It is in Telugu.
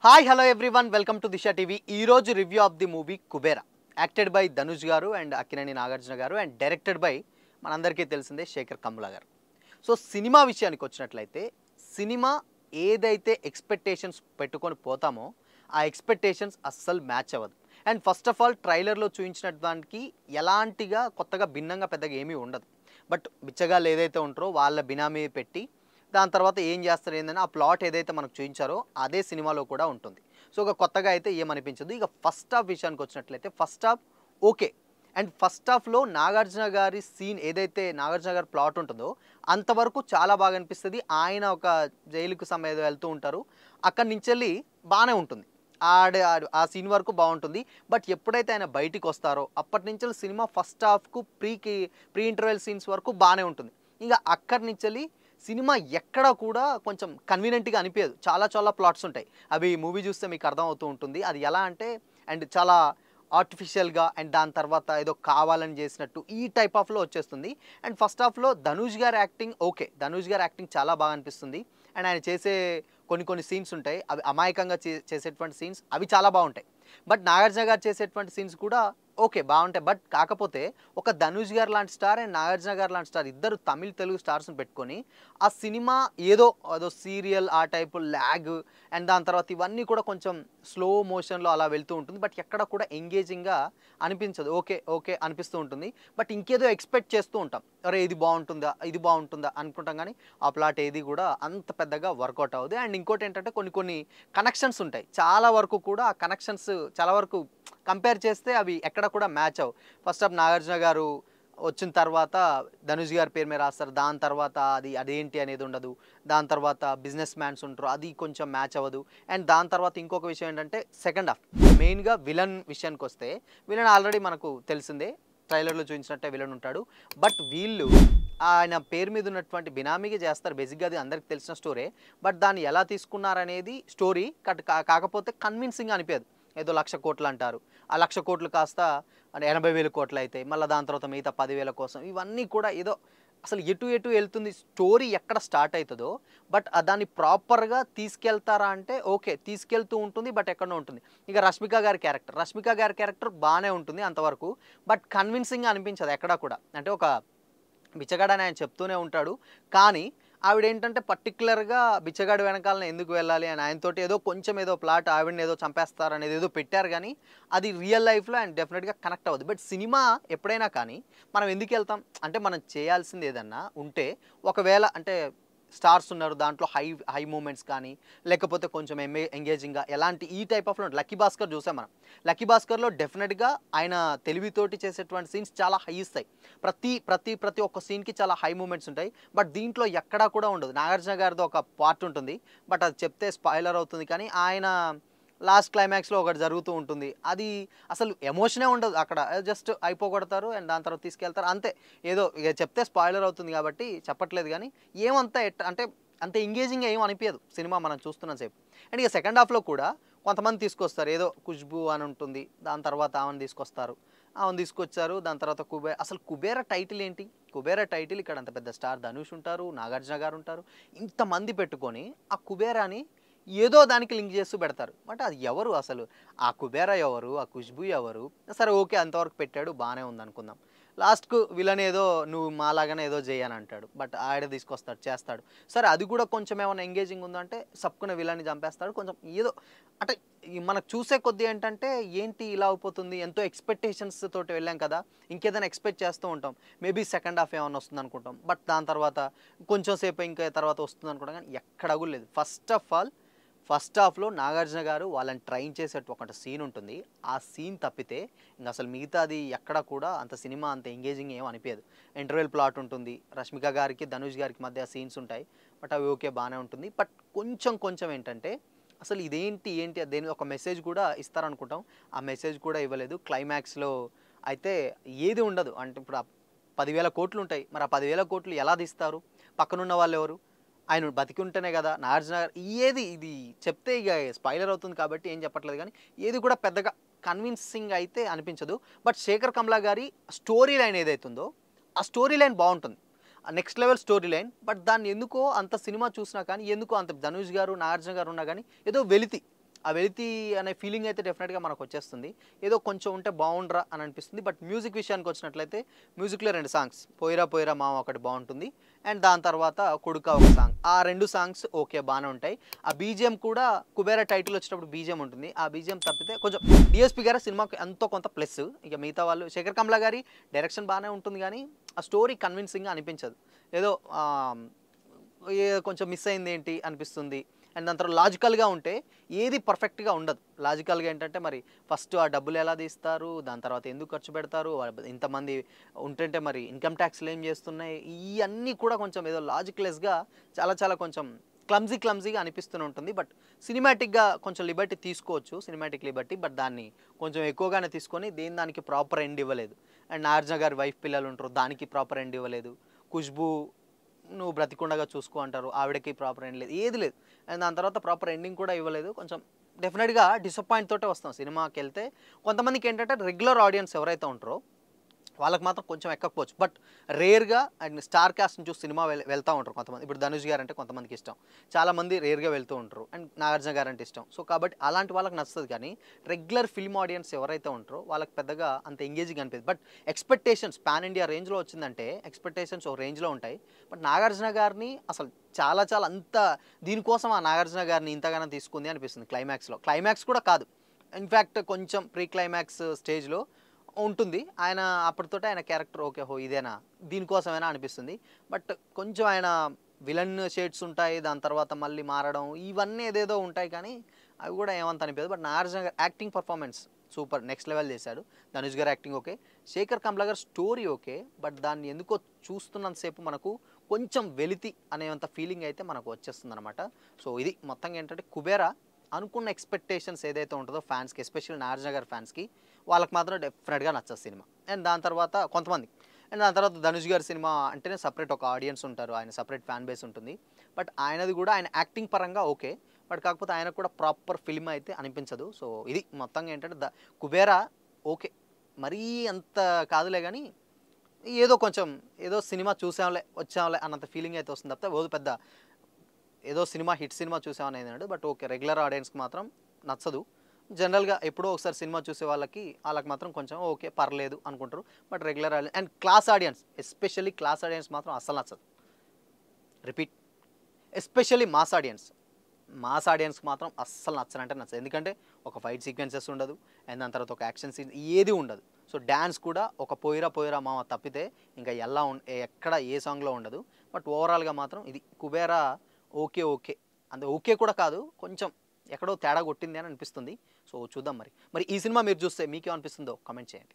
Hi hello everyone welcome to Disha TV. ఈ రోజు review of the movie Kubera, acted by Dhanush గారు అండ్ అక్కినేని నాగార్జున గారు అండ్ డైరెక్టెడ్ బై మనందరికీ తెలిసిందే శేఖర్ కమ్ముల గారు. సో సినిమా విషయానికి వచ్చినట్లయితే సినిమా ఏదైతే ఎక్స్పెక్టేషన్స్ పెట్టుకొని పోతామో ఆ ఎక్స్పెక్టేషన్స్ అస్సలు మ్యాచ్ అవ్వదు. అండ్ ఫస్ట్ ఆఫ్ ఆల్ ట్రైలర్లో చూపించిన దానికి ఎలాంటిగా కొత్తగా భిన్నంగా పెద్దగా ఏమీ ఉండదు. బట్ బిచ్చగాళ్ళు ఏదైతే ఉంటారో వాళ్ళ బినామీ పెట్టి దాని తర్వాత ఏం చేస్తారు ఏందని ఆ ప్లాట్ ఏదైతే మనకు చూపించారో అదే సినిమాలో కూడా ఉంటుంది. సో ఒక కొత్తగా అయితే ఏమనిపించదు. ఇక ఫస్ట్ హాఫ్ విషయానికి వచ్చినట్లయితే first half okay. And first హాఫ్లో నాగార్జున గారి సీన్ ఏదైతే నాగార్జున గారి ప్లాట్ ఉంటుందో అంతవరకు చాలా బాగా అనిపిస్తుంది. ఆయన ఒక జైలుకు సమయం వెళ్తూ ఉంటారు, అక్కడి నుంచి వెళ్ళి బాగానే ఉంటుంది. ఆ సీన్ వరకు బాగుంటుంది. బట్ ఎప్పుడైతే ఆయన బయటికి వస్తారో అప్పటి నుంచి సినిమా ఫస్ట్ హాఫ్కు ప్రీ ఇంటర్వెల్ సీన్స్ వరకు బాగానే ఉంటుంది. ఇంకా అక్కడి నుంచి సినిమా ఎక్కడ కూడా కొంచెం కన్వీనియంట్గా అనిపించదు. చాలా చాలా ప్లాట్స్ ఉంటాయి, అవి మూవీ చూస్తే మీకు అర్థమవుతూ ఉంటుంది. అది ఎలా అంటే అండ్ చాలా ఆర్టిఫిషియల్గా అండ్ దాని తర్వాత ఏదో కావాలని చేసినట్టు ఈ టైప్ ఆఫ్లో వచ్చేస్తుంది. అండ్ ఫస్ట్ హాఫ్లో ధనుష్ గారి యాక్టింగ్ ఓకే, ధనుష్ గారి యాక్టింగ్ చాలా బాగా అనిపిస్తుంది. అండ్ ఆయన చేసే కొన్ని సీన్స్ ఉంటాయి, అవి అమాయకంగా చేసేటువంటి సీన్స్ అవి చాలా బాగుంటాయి. బట్ నాగార్జున గారు చేసేటువంటి సీన్స్ కూడా ఓకే బాగుంటాయి. బట్ కాకపోతే ఒక ధనుష్ గారు లాంటి స్టార్ అండ్ నాగార్జున గారు లాంటి స్టార్ ఇద్దరు తమిళ్ తెలుగు స్టార్స్ని పెట్టుకొని ఆ సినిమా ఏదో సీరియల్ ఆ టైపు ల్యాగ్ అండ్ దాని తర్వాత ఇవన్నీ కూడా కొంచెం స్లో మోషన్లో అలా వెళ్తూ ఉంటుంది. బట్ ఎక్కడ కూడా ఎంగేజింగ్గా అనిపించదు. ఓకే ఓకే అనిపిస్తూ ఉంటుంది. బట్ ఇంకేదో ఎక్స్పెక్ట్ చేస్తూ ఉంటాం, అరే ఇది బాగుంటుందా అనుకుంటాం, కానీ ఆ ప్లాట్ ఏది కూడా అంత పెద్దగా వర్కౌట్ అవ్వదు. అండ్ ఇంకోటి ఏంటంటే కొన్ని కనెక్షన్స్ ఉంటాయి, చాలా వరకు కూడా ఆ కనెక్షన్స్ చాలా వరకు కంపేర్ చేస్తే అవి ఎక్కడ కూడా మ్యాచ్ అవ్వవు. ఫస్ట్ ఆఫ్ నాగార్జున గారు వచ్చిన తర్వాత ధనుష్ గారి పేరు మీద రాస్తారు, దాని తర్వాత అదేంటి అనేది ఉండదు. దాని తర్వాత బిజినెస్ మ్యాన్స్ ఉంటారు, అది కొంచెం మ్యాచ్ అవ్వదు. అండ్ దాని తర్వాత ఇంకొక విషయం ఏంటంటే సెకండ్ హాఫ్ మెయిన్గా విలన్ విషయానికి వస్తే విలన్ ఆల్రెడీ మనకు తెలిసిందే, ట్రైలర్లో చూపించినట్టే విలన్ ఉంటాడు. బట్ వీళ్ళు ఆయన పేరు మీద ఉన్నటువంటి బినామీగా చేస్తారు, బేసిక్గా అది అందరికి తెలిసిన స్టోరీ. బట్ దాన్ని ఎలా తీసుకున్నారనేది స్టోరీ కాకపోతే కన్విన్సింగ్ అనిపించదు. ఏదో 1,00,000 కోట్లు అంటారు, ఆ 1,00,000 కోట్లు కాస్త అంటే 80,000 కోట్లు అవుతాయి, మళ్ళీ దాని తర్వాత మిగతా 10,000 కోసం ఇవన్నీ కూడా ఏదో అసలు ఎటు వెళ్తుంది స్టోరీ ఎక్కడ స్టార్ట్ అవుతుందో. బట్ దాన్ని ప్రాపర్గా తీసుకెళ్తారా అంటే ఓకే తీసుకెళ్తూ ఉంటుంది, బట్ ఎక్కడో ఉంటుంది. ఇక రష్మిక గారి క్యారెక్టర్ బాగానే ఉంటుంది అంతవరకు. బట్ కన్విన్సింగ్గా అనిపించదు ఎక్కడా కూడా. అంటే ఒక బిచ్చగాడని ఆయన చెప్తూనే ఉంటాడు, కానీ ఆవిడేంటంటే పర్టికులర్గా బిచ్చగాడి వెనకాలనే ఎందుకు వెళ్ళాలి అని ఆయనతోటి ఏదో ప్లాట్ ఆవిడని ఏదో చంపేస్తారనేది ఏదో పెట్టారు, కానీ అది రియల్ లైఫ్లో అండ్ డెఫినెట్గా కనెక్ట్ అవ్వదు. బట్ సినిమా ఎప్పుడైనా కానీ మనం ఎందుకు వెళ్తాం అంటే మనం చేయాల్సింది ఏదన్నా ఉంటే, ఒకవేళ అంటే స్టార్స్ ఉన్నారు దాంట్లో హై మూమెంట్స్ కానీ లేకపోతే కొంచెం ఎంగేజింగ్గా ఎలాంటి ఈ టైప్ ఆఫ్లో లక్కీ భాస్కర్ చూసాం మనం. లక్కీ భాస్కర్లో డెఫినెట్గా ఆయన తెలివితోటి చేసేటువంటి సీన్స్ చాలా హై ఇస్తాయి. ప్రతి ఒక్క సీన్కి చాలా హై మూమెంట్స్ ఉంటాయి. బట్ దీంట్లో ఎక్కడా కూడా ఉండదు. నాగార్జున గారితో ఒక పార్ట్ ఉంటుంది, బట్ అది చెప్తే స్పాయిలర్ అవుతుంది. కానీ ఆయన లాస్ట్ క్లైమాక్స్లో ఒకటి జరుగుతూ ఉంటుంది, అది అసలు ఎమోషనే ఉండదు అక్కడ, జస్ట్ అయిపోగొడతారు అండ్ దాని తర్వాత తీసుకెళ్తారు అంతే. ఏదో ఇక చెప్తే స్పాయిలర్ అవుతుంది కాబట్టి చెప్పట్లేదు, కానీ ఏమంతా అంటే అంత ఎంగేజింగ్ ఏం అనిపించదు సినిమా మనం చూస్తున్న సేపు. అండ్ ఇక సెకండ్ హాఫ్లో కూడా కొంతమంది తీసుకొస్తారు, ఏదో ఖుష్బు అని ఉంటుంది, దాని తర్వాత ఆమెను తీసుకొచ్చారు. దాని తర్వాత అసలు కుబేరా టైటిల్ ఏంటి? కుబేరా టైటిల్ ఇక్కడ అంత పెద్ద స్టార్ ధనుష్ ఉంటారు, నాగార్జున గారు ఉంటారు, ఇంతమంది పెట్టుకొని ఆ కుబేరాని ఏదో దానికి లింక్ చేస్తూ పెడతారు. బట్ అది ఎవరు అసలు? ఆ కుబేరా ఎవరు, ఆ ఖుష్బు ఎవరు? సరే ఓకే అంతవరకు పెట్టాడు బాగానే ఉంది అనుకుందాం. లాస్ట్కు విలన్ ఏదో నువ్వు మాలాగానే ఏదో చేయని అంటాడు, బట్ ఆడ తీసుకొస్తాడు చేస్తాడు. సరే అది కూడా కొంచెం ఏమైనా ఎంగేజింగ్ ఉందంటే సప్పుకునే విలన్ని చంపేస్తాడు. కొంచెం ఏదో అంటే మనకు చూసే కొద్దీ ఏంటంటే ఏంటి ఇలా అయిపోతుంది, ఎంతో ఎక్స్పెక్టేషన్స్ తోటి వెళ్ళాం కదా, ఇంకేదైనా ఎక్స్పెక్ట్ చేస్తూ ఉంటాం, మేబీ సెకండ్ హాఫ్ ఏమైనా వస్తుంది అనుకుంటాం. బట్ దాని తర్వాత కొంచెం సేపు ఇంకా తర్వాత వస్తుంది అనుకుంటాం, కానీ ఎక్కడ కూడా లేదు. ఫస్ట్ హాఫ్లో నాగార్జున గారు వాళ్ళని ట్రైన్ చేసేట్టు ఒక సీన్ ఉంటుంది, ఆ సీన్ తప్పితే ఇంకా అసలు మిగతాది ఎక్కడ కూడా అంత సినిమా అంత ఎంగేజింగ్ ఏం అనిపించదు. ఇంటర్వెల్ ప్లాట్ ఉంటుంది, రష్మిక గారికి ధనుష్ గారికి మధ్య సీన్స్ ఉంటాయి, బట్ అవి ఓకే బాగానే ఉంటుంది. బట్ కొంచెం ఏంటంటే అసలు ఏంటి దేని ఒక మెసేజ్ కూడా ఇస్తారనుకుంటాం, ఆ మెసేజ్ కూడా ఇవ్వలేదు. క్లైమాక్స్లో అయితే ఏది ఉండదు. అంటే ఇప్పుడు 10,000 కోట్లు ఉంటాయి, మరి ఆ 10,000 కోట్లు ఎలా తీస్తారు? పక్కనున్న వాళ్ళు ఎవరు? ఆయన బతికి ఉంటేనే కదా నాగార్జున గారు. ఏది ఇది చెప్తే ఇక స్పాయిలర్ అవుతుంది కాబట్టి ఏం చెప్పట్లేదు, కానీ ఏది కూడా పెద్దగా కన్విన్సింగ్ అయితే అనిపించదు. బట్ శేఖర్ కమ్లా గారి స్టోరీ లైన్ ఏదైతుందో ఆ స్టోరీ లైన్ బాగుంటుంది, next level story line. But దాన్ని ఎందుకో అంత సినిమా చూసినా కానీ ఎందుకో అంత ధనుష్ గారు నాగార్జున గారు ఉన్నా కానీ ఏదో వెలితి ఆ వెలితి అనే ఫీలింగ్ అయితే డెఫినెట్గా మనకు వచ్చేస్తుంది. ఏదో కొంచెం ఉంటే బాగుండ్రా అని అనిపిస్తుంది. బట్ మ్యూజిక్ విషయానికి వచ్చినట్లయితే మ్యూజిక్లో 2 సాంగ్స్ 'పోయిరా పోయిరా మామ' ఒకటి బాగుంటుంది. అండ్ దాని తర్వాత 'కొడుకా' ఒక సాంగ్. ఆ 2 సాంగ్స్ ఓకే బాగానే ఉంటాయి. ఆ బీజిఎం కూడా 'కుబేరా' టైటిల్ వచ్చినప్పుడు బీజిఎం ఉంటుంది. ఆ బీజిఎం తప్పితే కొంచెం డిఎస్పీ గారి సినిమాకి ఎంతో కొంత ప్లస్. ఇక మిగతా వాళ్ళు శేఖర్ కమ్ల గారి డైరెక్షన్ బాగానే ఉంటుంది కానీ ఆ స్టోరీ కన్విన్సింగ్గా అనిపించదు. ఏదో కొంచెం మిస్ అయింది ఏంటి అనిపిస్తుంది. అండ్ దాని తర్వాత లాజికల్గా ఉంటే ఏది పర్ఫెక్ట్గా ఉండదు. లాజికల్గా ఏంటంటే మరి ఫస్ట్ ఆ డబ్బులు ఎలా తీస్తారు, దాని తర్వాత ఎందుకు ఖర్చు పెడతారు, ఇంతమంది ఉంటుంటే మరి ఇన్కమ్ ట్యాక్స్లు ఏం చేస్తున్నాయి, ఇవన్నీ కూడా కొంచెం ఏదో లాజిక్లెస్గా చాలా చాలా కొంచెం క్లమ్జీగా అనిపిస్తూనే ఉంటుంది. బట్ సినిమాటిక్గా కొంచెం లిబర్టీ తీసుకోవచ్చు, సినిమాటిక్ లిబర్టీ. బట్ దాన్ని కొంచెం ఎక్కువగానే తీసుకొని దానికి ప్రాపర్ ఎండ్ ఇవ్వలేదు. అండ్ నాగార్జున గారి వైఫ్ పిల్లలు ఉంటారు, దానికి ప్రాపర్ ఎండ్ ఇవ్వలేదు. ఖుష్బూ నువ్వు బ్రతికుండగా చూసుకో అంటారు, ఆవిడకి ప్రాపర్ ఎండ్ లేదు, ఏది లేదు. అండ్ దాని తర్వాత ప్రాపర్ ఎండింగ్ కూడా ఇవ్వలేదు. కొంచెం డెఫినెట్గా డిసప్పాయింట్ తోటే వస్తాం సినిమాకి వెళ్తే. కొంతమందికి ఏంటంటే రెగ్యులర్ ఆడియన్స్ ఎవరైతే ఉంటారో వాళ్ళకి మాత్రం కొంచెం ఎక్కకపోవచ్చు. బట్ రేర్గా అండ్ స్టార్ కాస్ట్ని చూసి సినిమా వెళ్తూ ఉంటారు కొంతమంది. ఇప్పుడు ధనుష్ గారు అంటే కొంతమందికి ఇష్టం, చాలామంది రేర్గా వెళ్తూ ఉంటారు. అండ్ నాగార్జున గారు అంటే ఇష్టం. సో కాబట్టి అలాంటి వాళ్ళకి నచ్చుతుంది. కానీ రెగ్యులర్ ఫిల్మ్ ఆడియన్స్ ఎవరైతే ఉంటారో వాళ్ళకి పెద్దగా అంత ఎంగేజింగ్ అనిపిస్తుంది. బట్ ఎక్స్పెక్టేషన్స్ పాన్ ఇండియా రేంజ్లో వచ్చిందంటే ఎక్స్పెక్టేషన్స్ ఒక రేంజ్లో ఉంటాయి. బట్ నాగార్జున గారిని అసలు చాలా చాలా అంత దీనికోసం ఆ నాగార్జున గారిని ఇంతగానో తీసుకుంది అనిపిస్తుంది. క్లైమాక్స్ కూడా కాదు, ఇన్ఫ్యాక్ట్ కొంచెం ప్రీ క్లైమాక్స్ స్టేజ్లో ఉంటుంది. అప్పటితోటే ఆయన క్యారెక్టర్ ఓకే హో ఇదేనా దీనికోసమైనా అనిపిస్తుంది. బట్ కొంచెం ఆయన విలన్ షేడ్స్ ఉంటాయి, దాని తర్వాత మళ్ళీ మారడం ఇవన్నీ ఏదేదో ఉంటాయి కానీ అవి కూడా ఏమంత అనిపించదు. బట్ నాగార్జున గారు acting performance super next level చేశాడు. ధనుష్ గారు యాక్టింగ్ ఓకే, శేఖర్ కమ్ల గారు స్టోరీ ఓకే. బట్ దాన్ని ఎందుకో చూస్తున్నంతసేపు మనకు కొంచెం వెలితి అనేంత ఫీలింగ్ అయితే మనకు వచ్చేస్తుంది అనమాట. సో ఇది మొత్తంగా ఏంటంటే కుబేరా అనుకున్న ఎక్స్పెక్టేషన్స్ ఏదైతే ఉంటుందో ఫ్యాన్స్కి, ఎస్పెషల్లీ నాగార్జున గారి ఫ్యాన్స్కి, వాళ్ళకి మాత్రం డెఫినెట్గా నచ్చదు సినిమా. అండ్ దాని తర్వాత కొంతమంది, అండ్ దాని తర్వాత ధనుష్ గారి సినిమా అంటేనే సపరేట్ ఒక ఆడియన్స్ ఉంటారు, ఆయన సపరేట్ ఫ్యాన్ బేస్ ఉంటుంది. బట్ ఆయనది కూడా ఆయన యాక్టింగ్ పరంగా ఓకే. బట్ కాకపోతే ఆయనకు కూడా ప్రాపర్ ఫిల్మ్ అయితే అనిపించదు. సో ఇది మొత్తంగా ఏంటంటే కుబేరా ఓకే, మరీ అంత కాదులే కానీ ఏదో కొంచెం ఏదో సినిమా చూసాంలే వచ్చాంలే అన్నంత ఫీలింగ్ అయితే వస్తుంది తప్పితే ఓ పెద్ద ఏదో సినిమా హిట్ సినిమా చూసామని అన్నాడు. బట్ ఓకే, రెగ్యులర్ ఆడియన్స్కి మాత్రం నచ్చదు. జనరల్గా ఎప్పుడో ఒకసారి సినిమా చూసే వాళ్ళకి మాత్రం కొంచెం ఓకే పర్లేదు అనుకుంటారు. But regular audience and class audience, especially class audience మాత్రం అస్సలు నచ్చదు. రిపీట్, ఎస్పెషల్లీ మాస్ ఆడియన్స్కి మాత్రం అస్సలు నచ్చనంటే నచ్చదు. ఎందుకంటే ఒక ఫైట్ సీక్వెన్సెస్ ఉండదు, అండ్ దాని తర్వాత ఒక యాక్షన్ సీన్ ఏది ఉండదు. సో డ్యాన్స్ కూడా ఒక పోయిరా పోయిరా మామ తప్పితే ఇంకా ఎక్కడ ఏ సాంగ్లో ఉండదు. బట్ ఓవరాల్గా మాత్రం ఇది కుబేరా ఓకే అంత ఓకే కూడా కాదు, కొంచెం ఎక్కడో తేడా కొట్టింది అని అనిపిస్తుంది. సో చూద్దాం మరి ఈ సినిమా మీరు చూస్తే మీకేమనిపిస్తుందో కామెంట్ చేయండి.